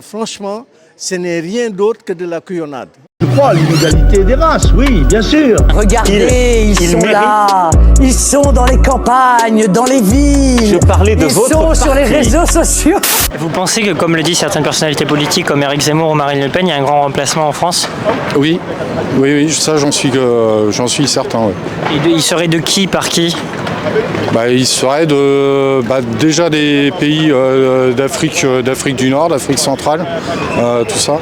Franchement, ce n'est rien d'autre que de la couillonnade. Je crois à l'inégalité des races, oui, bien sûr. Regardez, ils sont là, ils sont dans les campagnes, dans les villes. Je parlais de ils votre sont sur les parti. réseaux sociaux. Vous pensez que, comme le disent certaines personnalités politiques comme Éric Zemmour ou Marine Le Pen, il y a un grand remplacement en France? Oui, ça j'en suis certain. Ouais. Et il serait de qui, par qui? Il serait déjà des pays d'Afrique du Nord, d'Afrique centrale, tout ça.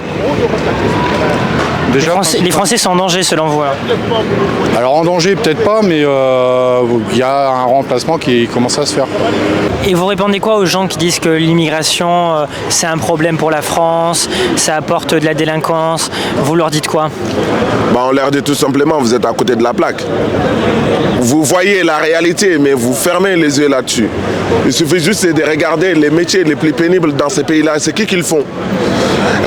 Déjà, Les Français sont en danger selon vous, alors? Alors en danger peut-être pas, mais il y a un remplacement qui commence à se faire. Et vous répondez quoi aux gens qui disent que l'immigration c'est un problème pour la France, ça apporte de la délinquance? Vous leur dites quoi? On leur dit tout simplement, vous êtes à côté de la plaque. Vous voyez la réalité, mais vous fermez les yeux là-dessus. Il suffit juste de regarder les métiers les plus pénibles dans ces pays-là. C'est qui qu'ils font?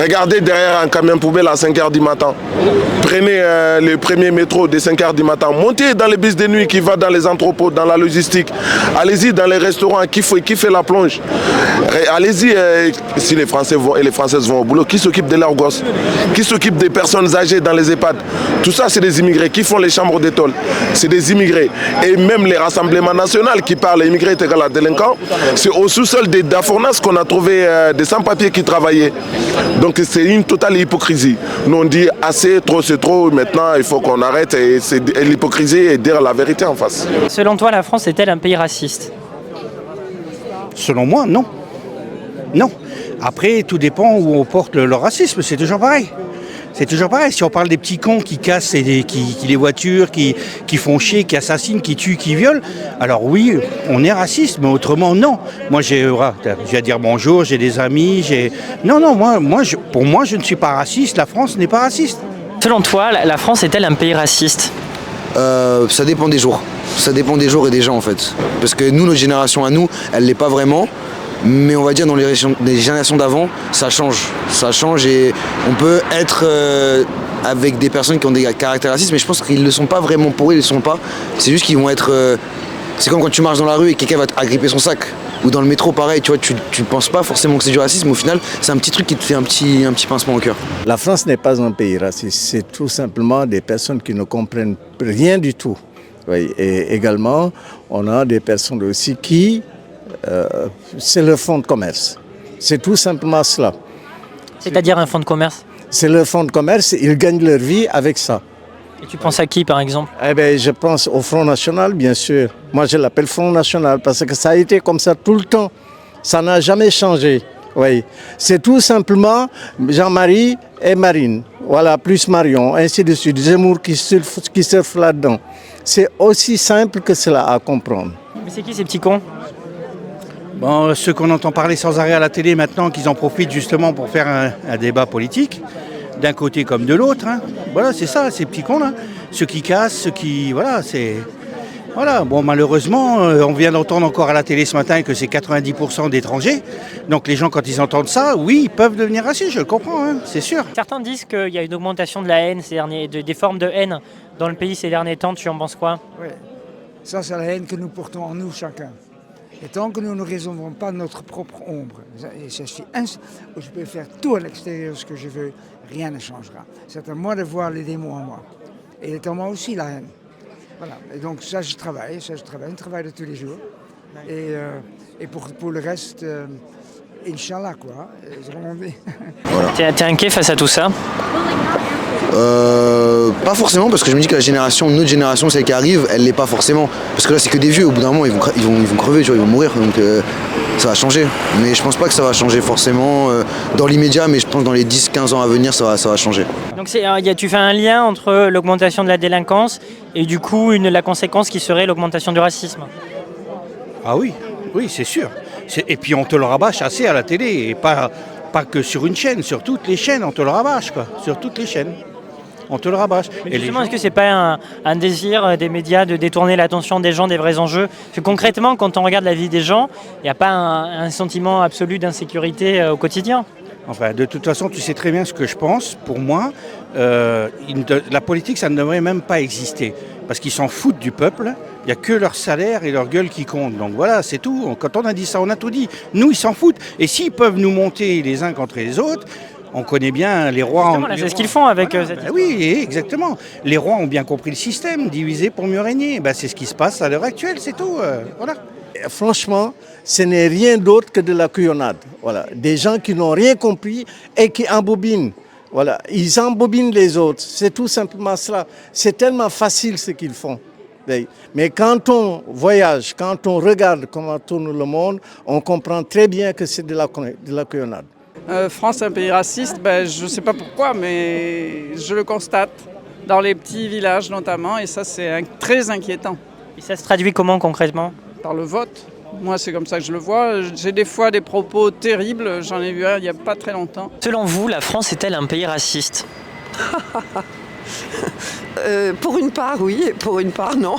Regardez derrière un camion poubelle à 5h du matin. Prenez le premier métro de 5h du matin. Montez dans les bus de nuit qui vont dans les entrepôts, dans la logistique. Allez-y dans les restaurants qui fait la plonge. Allez-y, si les Français vont et les Françaises vont au boulot, qui s'occupe de leurs gosses? Qui s'occupe des personnes âgées dans les EHPAD? Tout ça, c'est des immigrés. Qui font les chambres d'école? C'est des immigrés. Et même les rassemblements nationaux qui parlent immigrés est égal à délinquants, c'est au sous-sol des Dafornas qu'on a trouvé des sans-papiers qui travaillaient. Donc c'est une totale hypocrisie. Nous on dit assez, trop c'est trop, maintenant il faut qu'on arrête et l'hypocrisie et dire la vérité en face. Selon toi, la France est-elle un pays raciste? Selon moi, non. Non. Après, tout dépend où on porte le racisme, c'est toujours pareil. C'est toujours pareil. Si on parle des petits cons qui cassent les voitures, qui font chier, qui assassinent, qui tuent, qui violent, alors oui, on est raciste, mais autrement, non. Moi, j'ai à dire bonjour, j'ai des amis, Non, pour moi, je ne suis pas raciste, la France n'est pas raciste. Selon toi, la France est-elle un pays raciste? Ça dépend des jours. Ça dépend des jours et des gens, en fait. Parce que nous, notre génération à nous, elle l'est pas vraiment. Mais on va dire dans les générations d'avant, ça change. Ça change et on peut être avec des personnes qui ont des caractères racistes, mais je pense qu'ils ne le sont pas vraiment pour eux, ils ne le sont pas. C'est juste qu'ils vont être... c'est comme quand tu marches dans la rue et quelqu'un va agripper son sac. Ou dans le métro, pareil, tu vois, tu ne penses pas forcément que c'est du racisme, mais au final, c'est un petit truc qui te fait un petit pincement au cœur. La France n'est pas un pays raciste, c'est tout simplement des personnes qui ne comprennent rien du tout. Oui, et également, on a des personnes aussi qui... c'est leur fonds de commerce. C'est tout simplement cela. C'est-à-dire un fonds de commerce? C'est leur fonds de commerce, ils gagnent leur vie avec ça. Et tu penses à qui, par exemple? Je pense au Front National, bien sûr. Moi, je l'appelle Front National parce que ça a été comme ça tout le temps. Ça n'a jamais changé. Oui. C'est tout simplement Jean-Marie et Marine. Voilà, plus Marion, ainsi de suite. Zemmour qui surfe là-dedans. C'est aussi simple que cela à comprendre. Mais c'est qui ces petits cons? Bon, ceux qu'on entend parler sans arrêt à la télé maintenant, qu'ils en profitent justement pour faire un débat politique, d'un côté comme de l'autre. Hein. Voilà, c'est ça, ces petits cons-là. Ceux qui cassent, ceux qui... Voilà, c'est... Voilà, bon, malheureusement, on vient d'entendre encore à la télé ce matin que c'est 90% d'étrangers. Donc les gens, quand ils entendent ça, oui, ils peuvent devenir racistes, je le comprends, hein, c'est sûr. Certains disent qu'il y a une augmentation de la haine, des formes de haine dans le pays ces derniers temps. Tu en penses quoi? Oui, ça c'est la haine que nous portons en nous chacun. Et tant que nous ne résolvons pas notre propre ombre, je peux faire tout à l'extérieur ce que je veux, rien ne changera. C'est à moi de voir les démons en moi. Et il est en moi aussi la haine. Voilà. Et donc ça je travaille, un travail de tous les jours. Et pour le reste, Inch'Allah quoi. Voilà. T'es inquiet face à tout ça? Pas forcément, parce que je me dis que notre génération, celle qui arrive, elle l'est pas forcément. Parce que là, c'est que des vieux, au bout d'un moment, ils vont crever, tu vois, ils vont mourir, donc ça va changer. Mais je pense pas que ça va changer forcément dans l'immédiat, mais je pense que dans les 10-15 ans à venir, ça va changer. Donc tu fais un lien entre l'augmentation de la délinquance et du coup la conséquence qui serait l'augmentation du racisme? Ah oui, c'est sûr. Et puis on te le rabâche assez à la télé, et pas que sur une chaîne, sur toutes les chaînes, on te le rabâche, quoi. Sur toutes les chaînes. On te le rabâche. Mais justement, est-ce que c'est pas un désir des médias de détourner l'attention des gens des vrais enjeux? Parce que concrètement, quand on regarde la vie des gens, il n'y a pas un sentiment absolu d'insécurité au quotidien? Enfin, de toute façon, tu sais très bien ce que je pense. Pour moi, la politique, ça ne devrait même pas exister. Parce qu'ils s'en foutent du peuple. Il n'y a que leur salaire et leur gueule qui comptent. Donc voilà, c'est tout. Quand on a dit ça, on a tout dit. Nous, ils s'en foutent. Et s'ils peuvent nous monter les uns contre les autres, on connaît bien les rois. C'est ce qu'ils font avec cette histoire. Oui, exactement. Les rois ont bien compris le système, diviser pour mieux régner. C'est ce qui se passe à l'heure actuelle, c'est tout. Voilà. Franchement, ce n'est rien d'autre que de la couillonnade. Voilà. Des gens qui n'ont rien compris et qui embobinent. Voilà. Ils embobinent les autres. C'est tout simplement cela. C'est tellement facile ce qu'ils font. Mais quand on voyage, quand on regarde comment tourne le monde, on comprend très bien que c'est de la couillonnade. France, un pays raciste, je ne sais pas pourquoi, mais je le constate dans les petits villages notamment, et ça c'est très inquiétant. Et ça se traduit comment concrètement ? Par le vote. Moi c'est comme ça que je le vois. J'ai des fois des propos terribles, j'en ai vu un il n'y a pas très longtemps. Selon vous, la France est-elle un pays raciste ? Pour une part oui, et pour une part non.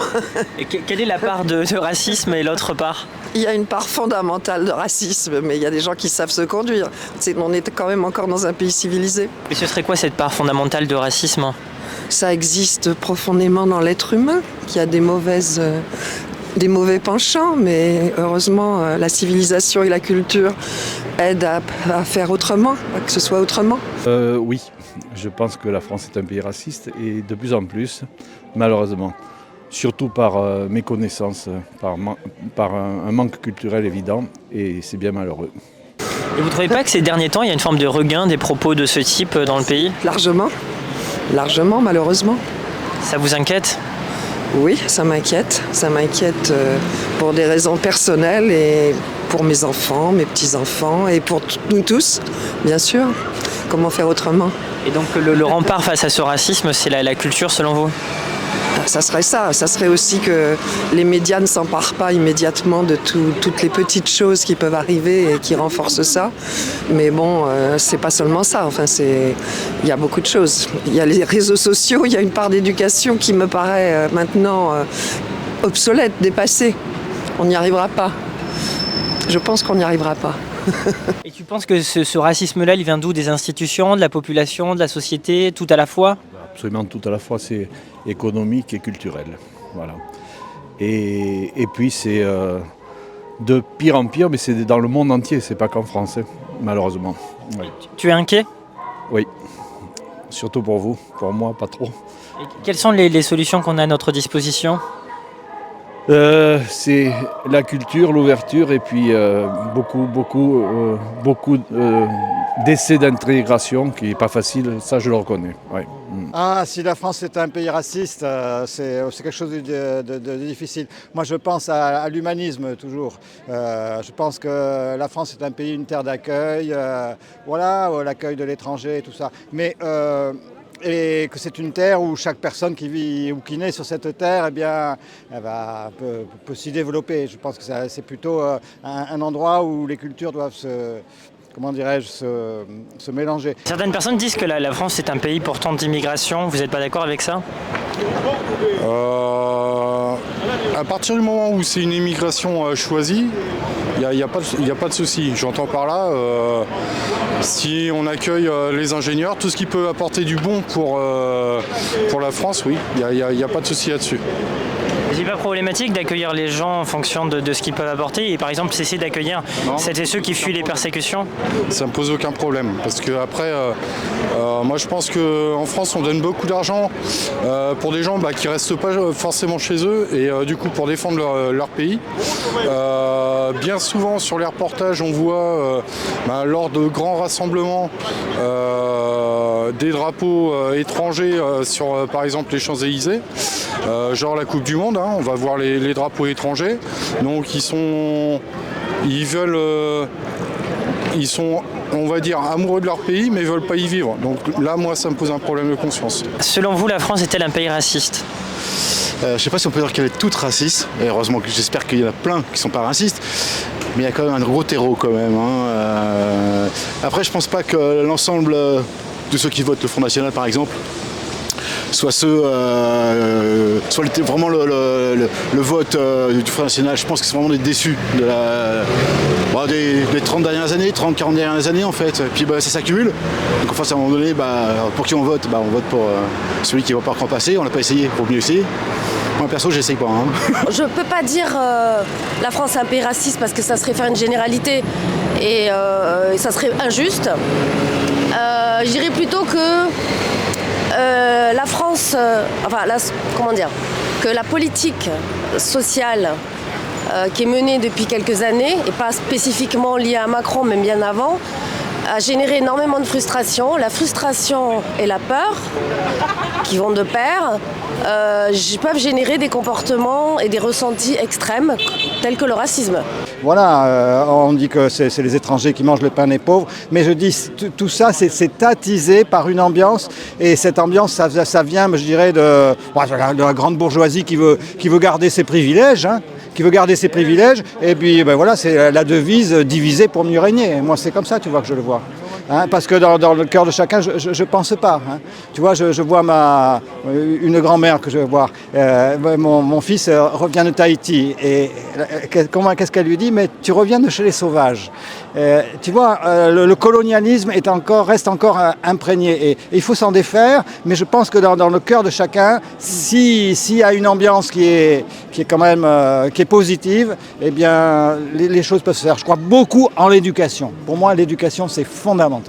Et quelle est la part de racisme et l'autre part ? Il y a une part fondamentale de racisme, mais il y a des gens qui savent se conduire. On est quand même encore dans un pays civilisé. Et ce serait quoi cette part fondamentale de racisme ? Ça existe profondément dans l'être humain, qui a des mauvais penchants, mais heureusement la civilisation et la culture aident à faire autrement, à que ce soit autrement. Oui, je pense que la France est un pays raciste et de plus en plus, malheureusement. Surtout par méconnaissance, par un manque culturel évident, et c'est bien malheureux. Et vous ne trouvez pas que ces derniers temps, il y a une forme de regain des propos de ce type dans le pays ? Largement, malheureusement. Ça vous inquiète ? Oui, ça m'inquiète. Ça m'inquiète pour des raisons personnelles et pour mes enfants, mes petits-enfants et pour nous tous, bien sûr. Comment faire autrement ? Et donc le rempart face à ce racisme, c'est la culture selon vous ? Ça serait aussi que les médias ne s'emparent pas immédiatement de toutes les petites choses qui peuvent arriver et qui renforcent ça. Mais bon, c'est pas seulement ça, il y a beaucoup de choses. Il y a les réseaux sociaux, il y a une part d'éducation qui me paraît maintenant obsolète, dépassée. On n'y arrivera pas. Je pense qu'on n'y arrivera pas. Et tu penses que ce racisme-là, il vient d'où ? Des institutions, de la population, de la société, tout à la fois ? Absolument tout à la fois, c'est économique et culturel. Voilà. Et puis c'est de pire en pire, mais c'est dans le monde entier, c'est pas qu'en France, malheureusement. Oui. Tu es inquiet ? Oui, surtout pour vous, pour moi pas trop. Et quelles sont les solutions qu'on a à notre disposition ? C'est la culture, l'ouverture et puis beaucoup d'essais d'intégration qui n'est pas facile, ça je le reconnais. Ouais. Ah, si la France est un pays raciste, c'est quelque chose de difficile. Moi je pense à l'humanisme toujours. Je pense que la France est un pays, une terre d'accueil, l'accueil de l'étranger et tout ça. Mais et que c'est une terre où chaque personne qui vit ou qui naît sur cette terre, peut s'y développer. Je pense que c'est plutôt un endroit où les cultures doivent se mélanger. Certaines personnes disent que la France est un pays portant d'immigration. Vous n'êtes pas d'accord avec ça ? À partir du moment où c'est une immigration choisie, il n'y a pas de souci. J'entends par là, si on accueille les ingénieurs, tout ce qui peut apporter du bon pour la France, oui, il n'y a pas de souci là-dessus. C'est pas problématique d'accueillir les gens en fonction de ce qu'ils peuvent apporter et par exemple cesser d'accueillir celles et ceux qui fuient les persécutions ? Ça me pose aucun problème parce que après, moi je pense qu'en France on donne beaucoup d'argent pour des gens qui restent pas forcément chez eux et du coup pour défendre leur pays. Bien souvent sur les reportages on voit lors de grands rassemblements des drapeaux étrangers sur par exemple les Champs-Élysées, genre la Coupe du Monde. On va voir les drapeaux étrangers, donc ils sont, on va dire, amoureux de leur pays, mais ils veulent pas y vivre. Donc là, moi, ça me pose un problème de conscience. Selon vous, la France est-elle un pays raciste ? Je sais pas si on peut dire qu'elle est toute raciste, et heureusement que j'espère qu'il y en a plein qui sont pas racistes, mais il y a quand même un gros terreau quand même. Après, je pense pas que l'ensemble de ceux qui votent le Front National, par exemple, soit vraiment le vote du Front National. Je pense que c'est vraiment des déçus des 30 dernières années, 30-40 dernières années en fait. Et puis ça s'accumule. Donc enfin, à un moment donné, pour qui on vote ? On vote pour celui qui ne va pas encore passer. On l'a pas essayé, il faut mieux essayer. Moi perso, j'essaye pas. Je peux pas dire la France est un pays raciste parce que ça serait faire une généralité et ça serait injuste. Je dirais plutôt que la France, que la politique sociale qui est menée depuis quelques années, et pas spécifiquement liée à Macron, mais bien avant, a généré énormément de frustration. La frustration et la peur, qui vont de pair, peuvent générer des comportements et des ressentis extrêmes, tels que le racisme. Voilà, on dit que c'est les étrangers qui mangent le pain des pauvres, mais je dis tout ça, c'est attisé par une ambiance, et cette ambiance, ça vient, je dirais, de la grande bourgeoisie qui veut garder ses privilèges, et puis voilà, c'est la devise diviser pour mieux régner. Et moi, c'est comme ça, tu vois, que je le vois. Parce que dans le cœur de chacun, je pense pas. Tu vois, je vois une grand-mère que je vais voir. Mon fils revient de Tahiti. Et qu'est-ce qu'elle lui dit? Mais tu reviens de chez les sauvages. Tu vois, le colonialisme reste encore imprégné. Et il faut s'en défaire. Mais je pense que dans le cœur de chacun, s'il y a une ambiance qui est quand même qui est positive, eh bien, les choses peuvent se faire. Je crois beaucoup en l'éducation. Pour moi, l'éducation, c'est fondamental.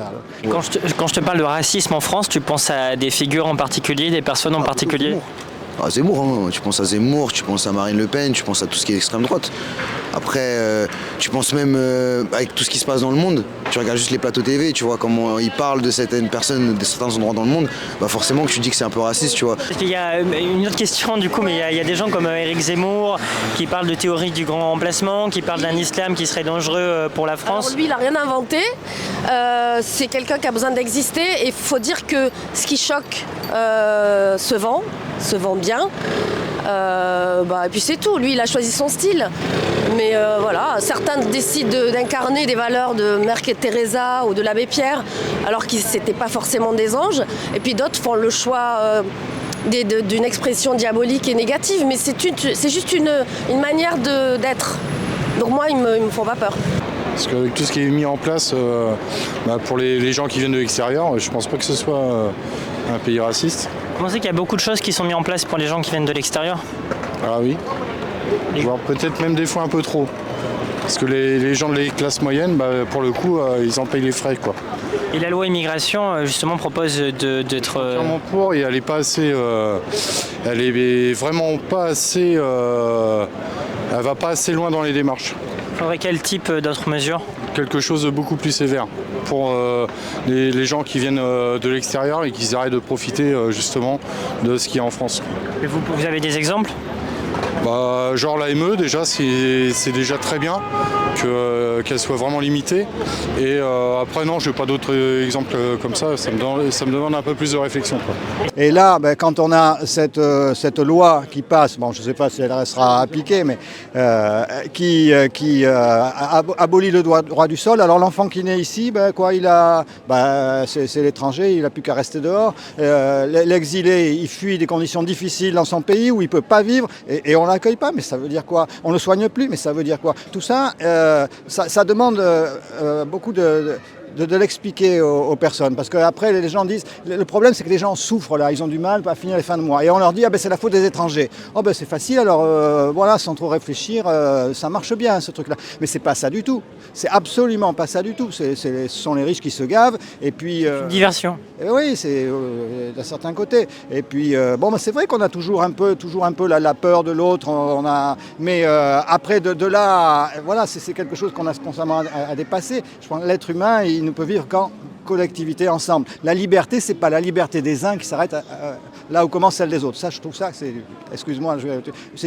Quand je te parle de racisme en France, tu penses à des figures en particulier, des personnes en particulier? Zemmour, tu penses à Zemmour, tu penses à Marine Le Pen, tu penses à tout ce qui est extrême droite. Après, tu penses même avec tout ce qui se passe dans le monde, tu regardes juste les plateaux TV, tu vois comment ils parlent de certaines personnes, de certains endroits dans le monde, forcément que tu dis que c'est un peu raciste, tu vois. Il y a une autre question du coup, mais il y a des gens comme Éric Zemmour qui parlent de théorie du grand remplacement, qui parlent d'un islam qui serait dangereux pour la France. Alors lui, il n'a rien inventé, c'est quelqu'un qui a besoin d'exister, et il faut dire que ce qui choque se vend bien. Et puis c'est tout, lui il a choisi son style. Mais voilà, certains décident d'incarner des valeurs de Mère Teresa ou de l'abbé Pierre, alors que c'était pas forcément des anges. Et puis d'autres font le choix d'une expression diabolique et négative, mais c'est juste une manière d'être. Donc moi, ils me font pas peur. Parce qu'avec tout ce qui est mis en place pour les gens qui viennent de l'extérieur, je pense pas que ce soit un pays raciste. Vous pensez qu'il y a beaucoup de choses qui sont mises en place pour les gens qui viennent de l'extérieur? Ah oui. Voire peut-être même des fois un peu trop. Parce que les gens des classes moyennes, pour le coup, ils en payent les frais, quoi. Et la loi immigration, justement, propose d'être... Clairement pour, et elle est pas assez... elle est vraiment pas assez... elle va pas assez loin dans les démarches. Il faudrait quel type d'autres mesures? Quelque chose de beaucoup plus sévère pour les gens qui viennent de l'extérieur et qui arrêtent de profiter justement de ce qu'il y a en France. Et vous avez des exemples? Genre l'AME, déjà, c'est déjà très bien qu'elle soit vraiment limitée. Et après, non, je n'ai pas d'autres exemples comme ça. Ça me demande un peu plus de réflexion, quoi. Et là, quand on a cette loi qui passe, je ne sais pas si elle restera appliquée, mais qui abolit le droit du sol, alors l'enfant qui naît ici, c'est l'étranger, il n'a plus qu'à rester dehors. L'exilé, il fuit des conditions difficiles dans son pays où il ne peut pas vivre, et on ne l'accueille pas, mais ça veut dire quoi? On ne le soigne plus, mais ça veut dire quoi? Tout ça, ça demande beaucoup de l'expliquer aux personnes, parce qu'après les gens disent, le problème c'est que les gens souffrent là, ils ont du mal à finir les fins de mois, et on leur dit c'est la faute des étrangers. C'est facile, alors voilà, sans trop réfléchir, ça marche bien ce truc là, mais c'est pas ça du tout, c'est absolument pas ça du tout, ce sont les riches qui se gavent, et puis... diversion. Oui, c'est d'un certain côté, et puis c'est vrai qu'on a toujours un peu la peur de l'autre, mais après de là, voilà, c'est quelque chose qu'on a constamment à dépasser. Je pense que l'être humain, il ne peut vivre qu'en collectivité, ensemble. La liberté, c'est pas la liberté des uns qui s'arrête là où commence celle des autres. Ça, je trouve ça, c'est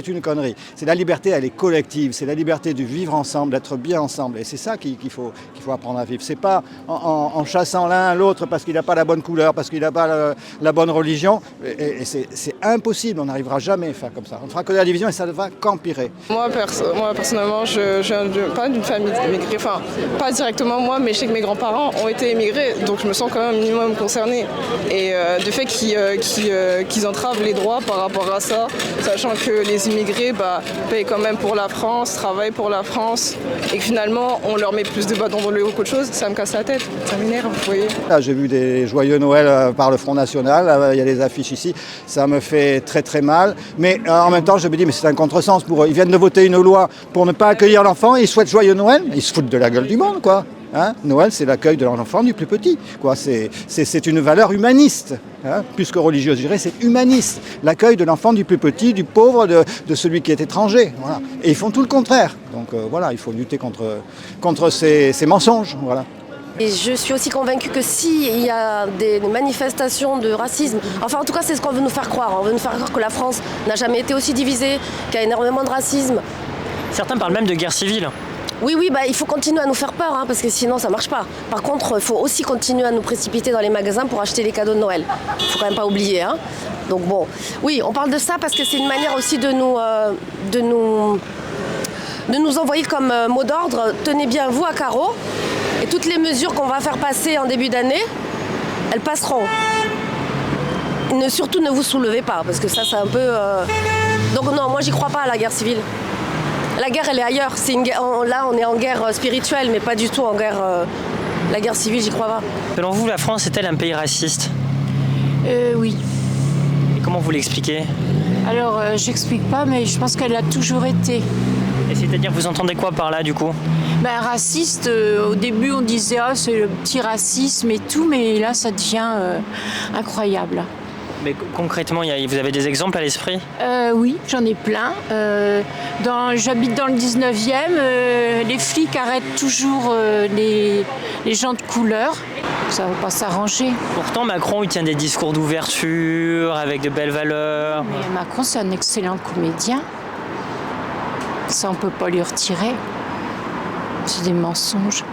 une connerie. C'est la liberté, elle est collective. C'est la liberté de vivre ensemble, d'être bien ensemble. Et c'est ça qu'il faut apprendre à vivre. C'est pas en chassant l'un l'autre parce qu'il n'a pas la bonne couleur, parce qu'il n'a pas la bonne religion. Et c'est impossible. On n'arrivera jamais à faire comme ça. On ne fera que de la division et ça ne va qu'empirer. Moi, personnellement, je viens pas d'une famille immigrée. Enfin, pas directement moi, mais je sais que mes grands-parents ont été immigrés, donc je me sens quand même un minimum concernée. Et du fait qu'ils entravent les droits par rapport à ça, sachant que les immigrés payent quand même pour la France, travaillent pour la France, et que finalement on leur met plus de bâtons dans le haut qu'autre chose, ça me casse la tête, ça m'énerve, vous voyez. Là, j'ai vu des joyeux Noël par le Front National, il y a des affiches ici, ça me fait fait très très mal. Mais en même temps, je me dis, mais c'est un contresens pour eux. Ils viennent de voter une loi pour ne pas accueillir l'enfant et ils souhaitent joyeux Noël. Ils se foutent de la gueule du monde, quoi. Hein, Noël, c'est l'accueil de l'enfant du plus petit, quoi. C'est une valeur humaniste, hein, plus que religieuse, je dirais, c'est humaniste. L'accueil de l'enfant du plus petit, du pauvre, de celui qui est étranger. Voilà. Et ils font tout le contraire. Donc voilà, il faut lutter contre ces mensonges. Voilà. Et je suis aussi convaincue que s'il y a des manifestations de racisme, enfin en tout cas c'est ce qu'on veut nous faire croire. On veut nous faire croire que la France n'a jamais été aussi divisée, qu'il y a énormément de racisme. Certains parlent même de guerre civile. Oui, bah, il faut continuer à nous faire peur, hein, parce que sinon ça marche pas. Par contre, il faut aussi continuer à nous précipiter dans les magasins pour acheter les cadeaux de Noël. Il faut quand même pas oublier. Hein. Donc bon, oui, on parle de ça parce que c'est une manière aussi de nous envoyer comme mot d'ordre, tenez bien vous à carreau, et toutes les mesures qu'on va faire passer en début d'année, elles passeront. Surtout ne vous soulevez pas, parce que ça c'est un peu... Donc non, moi j'y crois pas à la guerre civile. La guerre, elle est ailleurs. Là, on est en guerre spirituelle, mais pas du tout en guerre... La guerre civile, j'y crois pas. Selon vous, la France est-elle un pays raciste ? Oui. Et comment vous l'expliquez ? Alors, j'explique pas, mais je pense qu'elle a toujours été. Et c'est-à-dire, vous entendez quoi par là, du coup ? Raciste, au début, on disait « Ah, c'est le petit racisme et tout », mais là, ça devient incroyable. Mais concrètement, vous avez des exemples à l'esprit ? Oui, j'en ai plein. J'habite dans le 19e, les flics arrêtent toujours les gens de couleur. Ça ne va pas s'arranger. Pourtant, Macron, il tient des discours d'ouverture, avec de belles valeurs. Mais Macron, c'est un excellent comédien. Ça, on ne peut pas lui retirer. C'est des mensonges.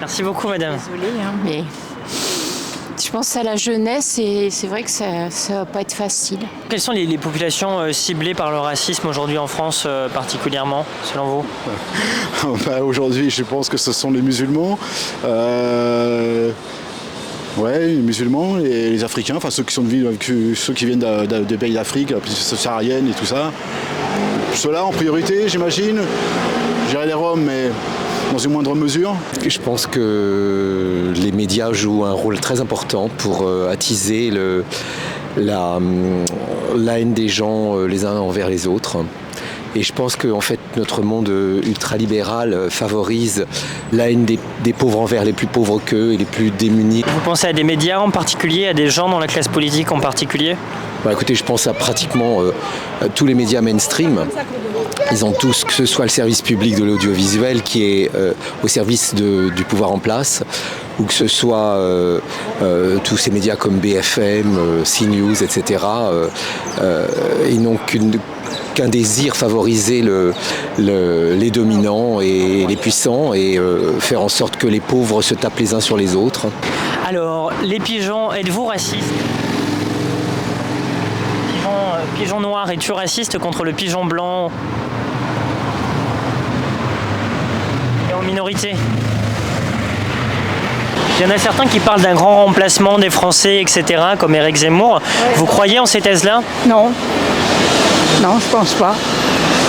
Merci beaucoup, madame. Désolée, hein, mais... Je pense à la jeunesse et c'est vrai que ça ne va pas être facile. Quelles sont les populations ciblées par le racisme aujourd'hui en France particulièrement, selon vous ? Aujourd'hui, je pense que ce sont les musulmans. Les musulmans, les Africains, enfin ceux qui viennent des pays d'Afrique, la saharienne et tout ça. Ceux-là en priorité, j'imagine. Je dirais les Roms, mais dans une moindre mesure. Je pense que les médias jouent un rôle très important pour attiser la haine des gens les uns envers les autres. Et je pense que en fait, notre monde ultralibéral favorise la haine des pauvres envers les plus pauvres qu'eux et les plus démunis. Vous pensez à des médias en particulier, à des gens dans la classe politique en particulier ? Écoutez, je pense à pratiquement tous les médias mainstream. Ils ont tous, que ce soit le service public de l'audiovisuel qui est au service du pouvoir en place, ou que ce soit tous ces médias comme BFM, CNews, etc. Ils n'ont qu'un désir, favoriser les dominants et les puissants et faire en sorte que les pauvres se tapent les uns sur les autres. Alors, les pigeons, êtes-vous racistes ? Pigeon noir, es-tu raciste contre le pigeon blanc ? Et en minorité ? Il y en a certains qui parlent d'un grand remplacement des Français, etc., comme Éric Zemmour. Ouais, vous croyez en ces thèses-là ? Non. Non, je pense pas.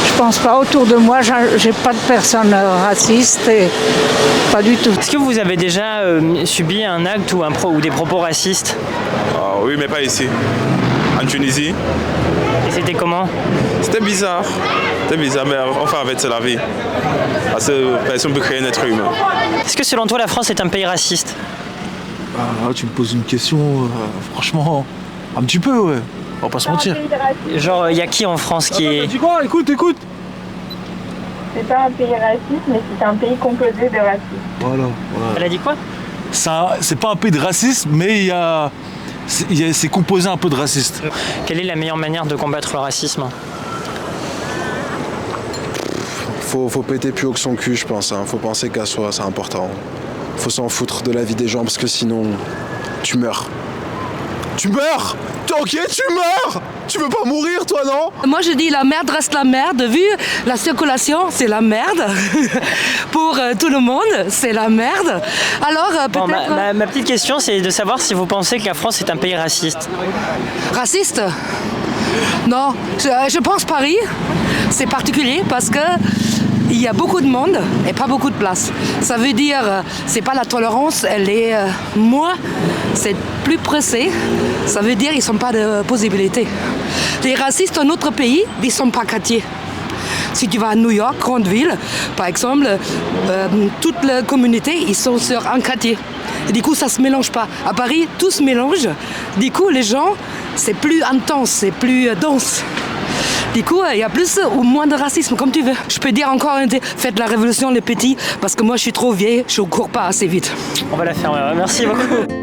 Je pense pas. Autour de moi, j'ai pas de personnes racistes, et pas du tout. Est-ce que vous avez déjà subi un acte ou des propos racistes ? Oui, mais pas ici. En Tunisie. Et c'était comment ? C'était bizarre. Mais enfin, en fait, c'est la vie. Parce que personne ne peut créer un être humain. Est-ce que selon toi, la France est un pays raciste ? Tu me poses une question, franchement, un petit peu, ouais. On va pas se mentir. Genre, il y a qui en France qui est... Tu quoi ? Écoute. C'est pas un pays raciste, mais c'est un pays composé de racisme. Voilà. Elle a dit quoi ? C'est pas un pays de racisme, mais c'est composé un peu de raciste. Quelle est la meilleure manière de combattre le racisme ? Faut péter plus haut que son cul, je pense. Faut penser qu'à soi, c'est important. Faut s'en foutre de la vie des gens, parce que sinon, tu meurs. Tu meurs ? Ok, tu meurs ? Tu veux pas mourir, toi, non ? Moi, je dis la merde reste la merde. Vu la circulation, c'est la merde. Pour tout le monde, c'est la merde. Alors, peut-être... Ma petite question, c'est de savoir si vous pensez que la France est un pays raciste. Raciste ? Non. Je pense Paris, c'est particulier parce que il y a beaucoup de monde et pas beaucoup de place. Ça veut dire, c'est pas la tolérance, elle est moins, c'est plus pressé. Ça veut dire, ils n'ont pas de possibilité. Les racistes dans notre pays, ils ne sont pas quartiers. Si tu vas à New York, grande ville, par exemple, toute la communauté, ils sont sur un quartier. Et du coup, ça ne se mélange pas. À Paris, tout se mélange. Du coup, les gens, c'est plus intense, c'est plus dense. Du coup, il y a plus ou moins de racisme, comme tu veux. Je peux dire encore, faites la révolution les petits, parce que moi, je suis trop vieille, je ne cours pas assez vite. On va la faire, merci beaucoup.